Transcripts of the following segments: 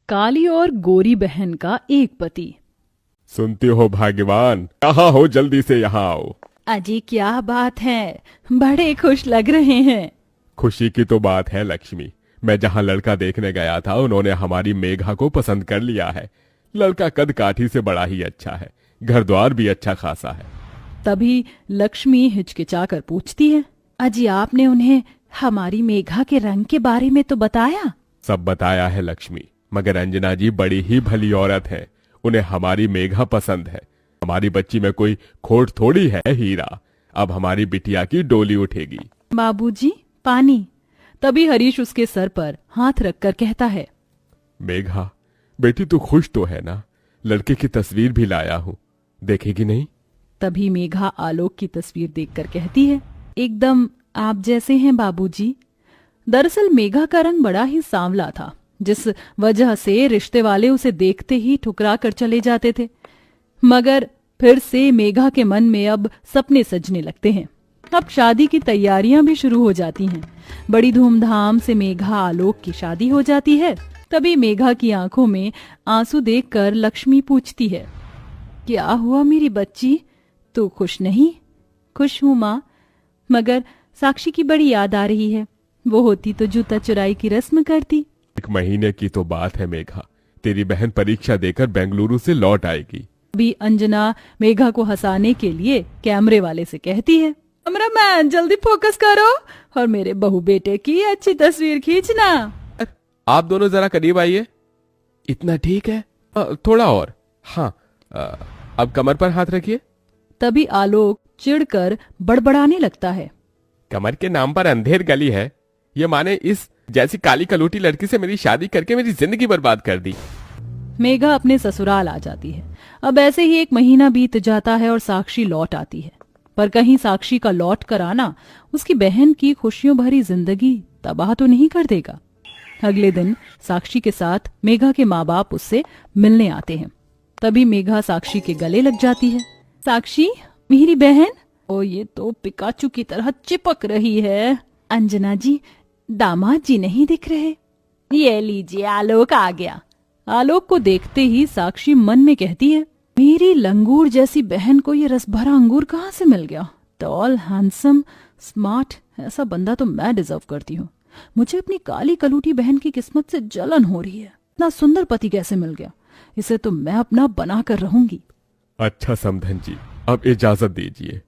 काली और गोरी बहन का एक पति। सुनते हो भाग्यवान, कहाँ हो, जल्दी से यहाँ आओ। अजी क्या बात है, बड़े खुश लग रहे हैं। खुशी की तो बात है लक्ष्मी, मैं जहाँ लड़का देखने गया था उन्होंने हमारी मेघा को पसंद कर लिया है। लड़का कद काठी से बड़ा ही अच्छा है, घर द्वार भी अच्छा खासा है। तभी लक्ष्मी हिचकिचाकर पूछती है, अजी आपने उन्हें हमारी मेघा के रंग के बारे में तो बताया? सब बताया है लक्ष्मी, मगर अंजना जी बड़ी ही भली औरत है, उन्हें हमारी मेघा पसंद है। हमारी बच्ची में कोई खोट थोड़ी है हीरा, अब हमारी बिटिया की डोली उठेगी। बाबूजी पानी। तभी हरीश उसके सर पर हाथ रखकर कहता है, मेघा बेटी तू खुश तो है ना, लड़के की तस्वीर भी लाया हूँ, देखेगी नहीं? तभी मेघा आलोक की तस्वीर देखकर कहती है, एकदम आप जैसे हैं बाबूजी। दरअसल मेघा का रंग बड़ा ही सांवला था, जिस वजह से रिश्ते वाले उसे देखते ही ठुकरा कर चले जाते थे। मगर फिर से मेघा के मन में अब सपने सजने लगते हैं। अब शादी की तैयारियां भी शुरू हो जाती हैं। बड़ी धूमधाम से मेघा आलोक की शादी हो जाती है। तभी मेघा की आंखों में आंसू देखकर लक्ष्मी पूछती है, क्या हुआ मेरी बच्ची, तू खुश नहीं? खुश हूं माँ, मगर साक्षी की बड़ी याद आ रही है। वो होती तो जूता चुराई की रस्म करती। 1 महीने की तो बात है मेघा, तेरी बहन परीक्षा देकर बेंगलुरु से लौट आएगी। अभी अंजना मेघा को हंसाने के लिए कैमरे वाले से कहती है, कैमरामैन जल्दी फोकस करो और मेरे बहू बेटे की अच्छी तस्वीर खींचना। आप दोनों जरा करीब आइए। इतना ठीक है? थोड़ा और। हाँ, अब कमर पर हाथ रखिए। तभी आलोक चिढ़कर बड़बड़ाने लगता है, कमर के नाम पर अंधेर गली है, ये माने इस जैसी काली कलूटी लड़की से मेरी शादी करके मेरी जिंदगी बर्बाद कर दी। मेघा अपने ससुराल आ जाती है। अब ऐसे ही 1 महीना बीत जाता है और साक्षी लौट आती है। पर कहीं साक्षी का लौट कर आना उसकी बहन की खुशियों भरी जिंदगी तबाह तो नहीं कर देगा। अगले दिन साक्षी के साथ मेघा के माँ बाप उससे मिलने आते हैं। तभी मेघा साक्षी के गले लग जाती है। साक्षी मेरी बहन, ओ ये तो पिकाचू की तरह चिपक रही है। अंजना जी, दामाद जी नहीं दिख रहे। ये लीजिए आलोक आ गया। आलोक को देखते ही साक्षी मन में कहती है, मेरी लंगूर जैसी बहन को ये रस भरा अंगूर कहाँ से मिल गया? टॉल, हैंडसम, स्मार्ट, ऐसा बंदा तो मैं डिजर्व करती हूँ। मुझे अपनी काली कलूटी बहन की किस्मत से जलन हो रही है। इतना सुंदर पति कैसे मिल गया? इसे तो मैं अपना बना कर रहूंगी। अच्छा समधन जी, अब इजाजत दीजिए,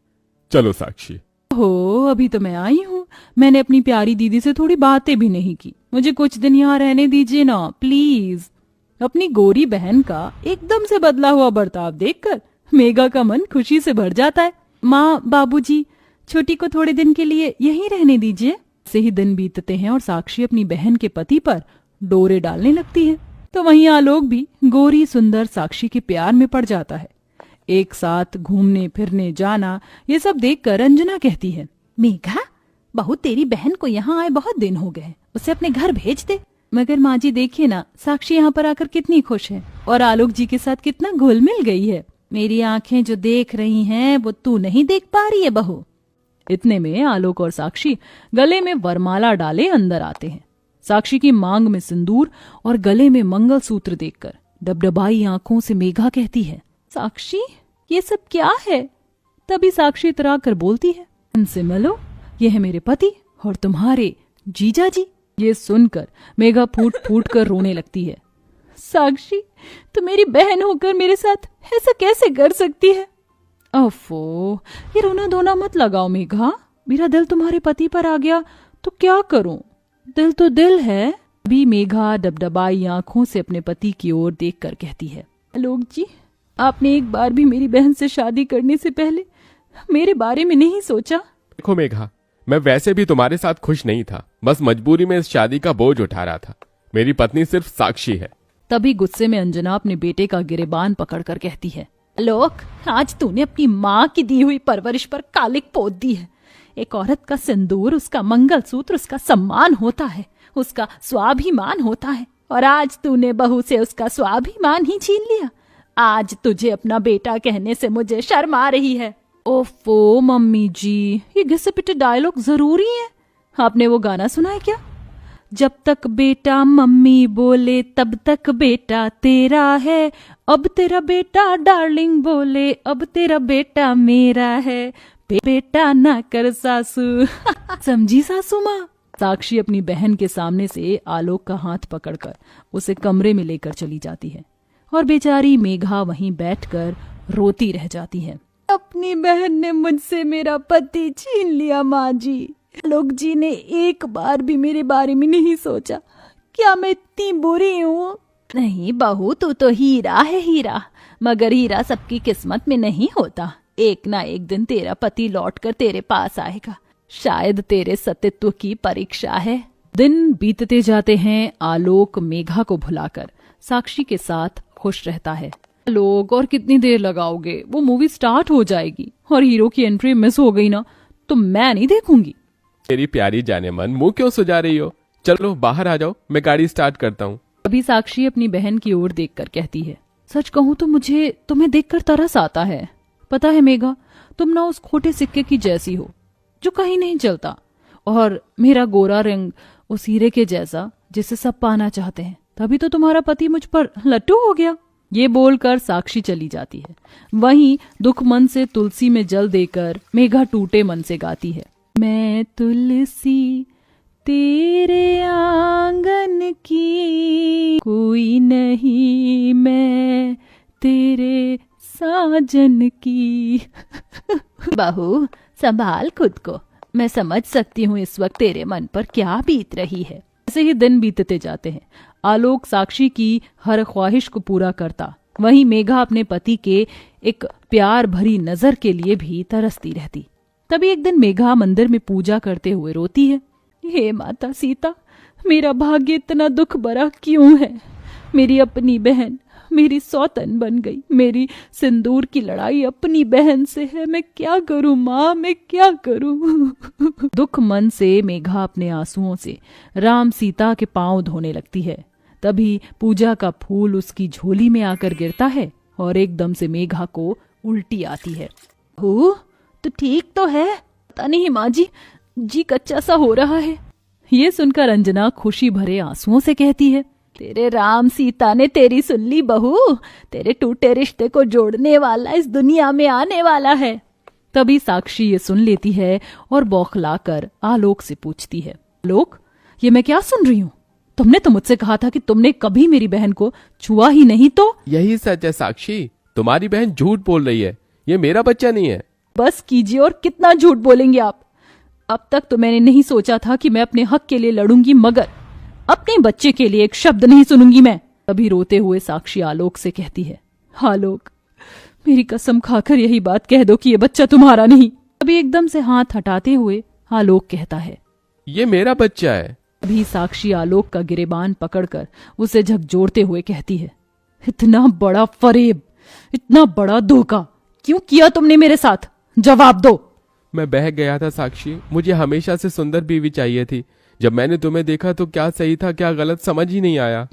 चलो साक्षी। हो, अभी तो मैं आई हूँ। मैंने अपनी प्यारी दीदी से थोड़ी बातें भी नहीं की। मुझे कुछ दिन यहाँ रहने दीजिए ना प्लीज। अपनी गोरी बहन का एकदम से बदला हुआ बर्ताव देखकर मेघा का मन खुशी से भर जाता है। माँ, बाबूजी, छोटी को थोड़े दिन के लिए यहीं रहने दीजिए। से ही दिन बीतते हैं और साक्षी अपनी बहन के पति पर डोरे डालने लगती है। तो वहीं आलोक भी गोरी सुंदर साक्षी के प्यार में पड़ जाता है। एक साथ घूमने फिरने जाना, ये सब देखकर अंजना कहती है, मेघा बहू तेरी बहन को यहाँ आए बहुत दिन हो गए, उसे अपने घर भेज दे। मगर माँ जी देखिए ना, साक्षी यहाँ पर आकर कितनी खुश है और आलोक जी के साथ कितना घुल मिल गई है। मेरी आंखें जो देख रही हैं वो तू नहीं देख पा रही है बहू। इतने में आलोक और साक्षी गले में वरमाला डाले अंदर आते हैं। साक्षी की मांग में सिंदूर और गले में मंगलसूत्र देखकर डबडबाई आंखों से मेघा कहती है, साक्षी ये सब क्या है? तभी साक्षी इतरा कर बोलती है, इनसे मिलो, ये है मेरे पति और तुम्हारे जीजा जी। ये सुनकर मेघा फूट फूट कर रोने लगती है। साक्षी तो मेरी बहन होकर मेरे साथ ऐसा कैसे कर सकती है? ओफो, ये रोना धोना मत लगाओ मेघा। मेरा दिल तुम्हारे पति पर आ गया तो क्या करूं? दिल तो दिल है। अभी मेघा डबडबाई आंखों से अपने पति की ओर देखकर कहती है, आलोक जी, आपने एक बार भी मेरी बहन से शादी करने से पहले मेरे बारे में नहीं सोचा? देखो मेघा, मैं वैसे भी तुम्हारे साथ खुश नहीं था, बस मजबूरी में इस शादी का बोझ उठा रहा था। मेरी पत्नी सिर्फ साक्षी है। तभी गुस्से में अंजना अपने बेटे का गिरेबान पकड़कर कहती है, आलोक, आज तूने अपनी माँ की दी हुई परवरिश पर कालिक पोत दी है। एक औरत का सिंदूर, उसका मंगलसूत्र उसका सम्मान होता है, उसका स्वाभिमान होता है, और आज तूने बहू से उसका स्वाभिमान ही छीन लिया। आज तुझे अपना बेटा कहने से मुझे शर्म आ रही है। ओफो मम्मी जी, ये घिसे पिटे डायलॉग जरूरी है? आपने वो गाना सुना है क्या? जब तक बेटा मम्मी बोले तब तक बेटा तेरा है, अब तेरा बेटा डार्लिंग बोले अब तेरा बेटा मेरा है, बेटा ना कर सासू। समझी सासू माँ? साक्षी अपनी बहन के सामने से आलोक का हाथ पकड़कर उसे कमरे में लेकर चली जाती है और बेचारी मेघा वहीं बैठकर रोती रह जाती है। अपनी बहन ने मुझसे मेरा पति छीन लिया माँ जी। आलोक जी ने एक बार भी मेरे बारे में नहीं सोचा। क्या मैं इतनी बुरी हूँ? नहीं बहू, तू तो हीरा है हीरा, मगर हीरा सबकी किस्मत में नहीं होता। एक ना एक दिन तेरा पति लौटकर तेरे पास आएगा, शायद तेरे सतीत्व की परीक्षा है। दिन बीतते जाते हैं। आलोक मेघा को भुलाकर साक्षी के साथ खुश रहता है। आलोक, और कितनी देर लगाओगे? वो मूवी स्टार्ट हो जाएगी और हीरो की एंट्री मिस हो गई ना तो मैं नहीं देखूंगी। मेरी प्यारी जाने मन, मुंह क्यों सुजा रही हो? चलो बाहर आ जाओ, मैं गाड़ी स्टार्ट करता हूँ। अभी साक्षी अपनी बहन की ओर देखकर कहती है, सच कहूँ तो मुझे तुम्हें देखकर तरस आता है। पता है मेघा, तुम ना उस खोटे सिक्के की जैसी हो जो कहीं नहीं चलता, और मेरा गोरा रंग उस हीरे के जैसा जिसे सब पाना चाहते हैं। तभी तो तुम्हारा पति मुझ पर लट्टू हो गया। ये बोलकर साक्षी चली जाती है। वहीं दुख मन से तुलसी में जल देकर मेघा टूटे मन से गाती है, मैं तुलसी तेरे आंगन की, कोई नहीं मैं तेरे साजन की। बहू, संभाल खुद को, मैं समझ सकती हूँ इस वक्त तेरे मन पर क्या बीत रही है। ऐसे ही दिन बीतते जाते हैं। आलोक साक्षी की हर ख्वाहिश को पूरा करता, वहीं मेघा अपने पति के एक प्यार भरी नजर के लिए भी तरसती रहती। तभी एक दिन मेघा मंदिर में पूजा करते हुए रोती है, हे माता सीता, मेरा भाग्य इतना दुख भरा क्यों है? मेरी अपनी बहन मेरी सौतन बन गई। मेरी सिंदूर की लड़ाई अपनी बहन से है। मैं क्या करूं माँ, मैं क्या करूं? दुख मन से मेघा अपने आंसुओं से राम सीता के पांव धोने लगती है। तभी पूजा का फूल उसकी झोली में आकर गिरता है और एकदम से मेघा को उल्टी आती है। तो ठीक तो है? पता नहीं माँ जी कच्चा सा हो रहा है। ये सुनकर अंजना खुशी भरे आंसुओं से कहती है, तेरे राम सीता ने तेरी सुन ली बहू, तेरे टूटे रिश्ते को जोड़ने वाला इस दुनिया में आने वाला है। तभी साक्षी ये सुन लेती है और बौखलाकर आलोक से पूछती है, आलोक, ये मैं क्या सुन रही हूँ? तुमने तो मुझसे कहा था कि तुमने कभी मेरी बहन को छुआ ही नहीं। तो यही सच है साक्षी, तुम्हारी बहन झूठ बोल रही है, ये मेरा बच्चा नहीं है। बस कीजिए, और कितना झूठ बोलेंगे आप? अब तक तो मैंने नहीं सोचा था कि मैं अपने हक के लिए लड़ूंगी, मगर अपने बच्चे के लिए एक शब्द नहीं सुनूंगी मैं। तभी रोते हुए साक्षी आलोक से कहती है, आलोक, मेरी कसम खाकर यही बात कह दो कि ये बच्चा तुम्हारा नहीं। अभी एकदम से हाथ हटाते हुए आलोक कहता है, ये मेरा बच्चा है। अभी साक्षी आलोक का गिरेबान पकड़कर उसे झकझोरते हुए कहती है, इतना बड़ा फरेब, इतना बड़ा धोखा क्यों किया तुमने मेरे साथ? जवाब दो। मैं बह गया था साक्षी, मुझे हमेशा से सुंदर बीवी चाहिए थी। जब मैंने तुम्हें देखा तो क्या सही था क्या गलत समझ ही नहीं आया।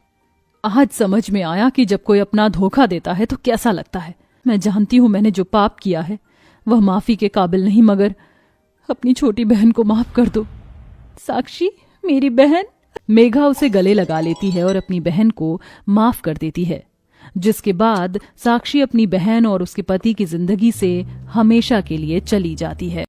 आज समझ में आया कि जब कोई अपना धोखा देता है तो कैसा लगता है। मैं जानती हूँ मैंने जो पाप किया है वह माफी के काबिल नहीं, मगर अपनी छोटी बहन को माफ कर दो। साक्षी, मेरी बहन। मेघा उसे गले लगा लेती है और अपनी बहन को माफ कर देती है, जिसके बाद साक्षी अपनी बहन और उसके पति की जिंदगी से हमेशा के लिए चली जाती है।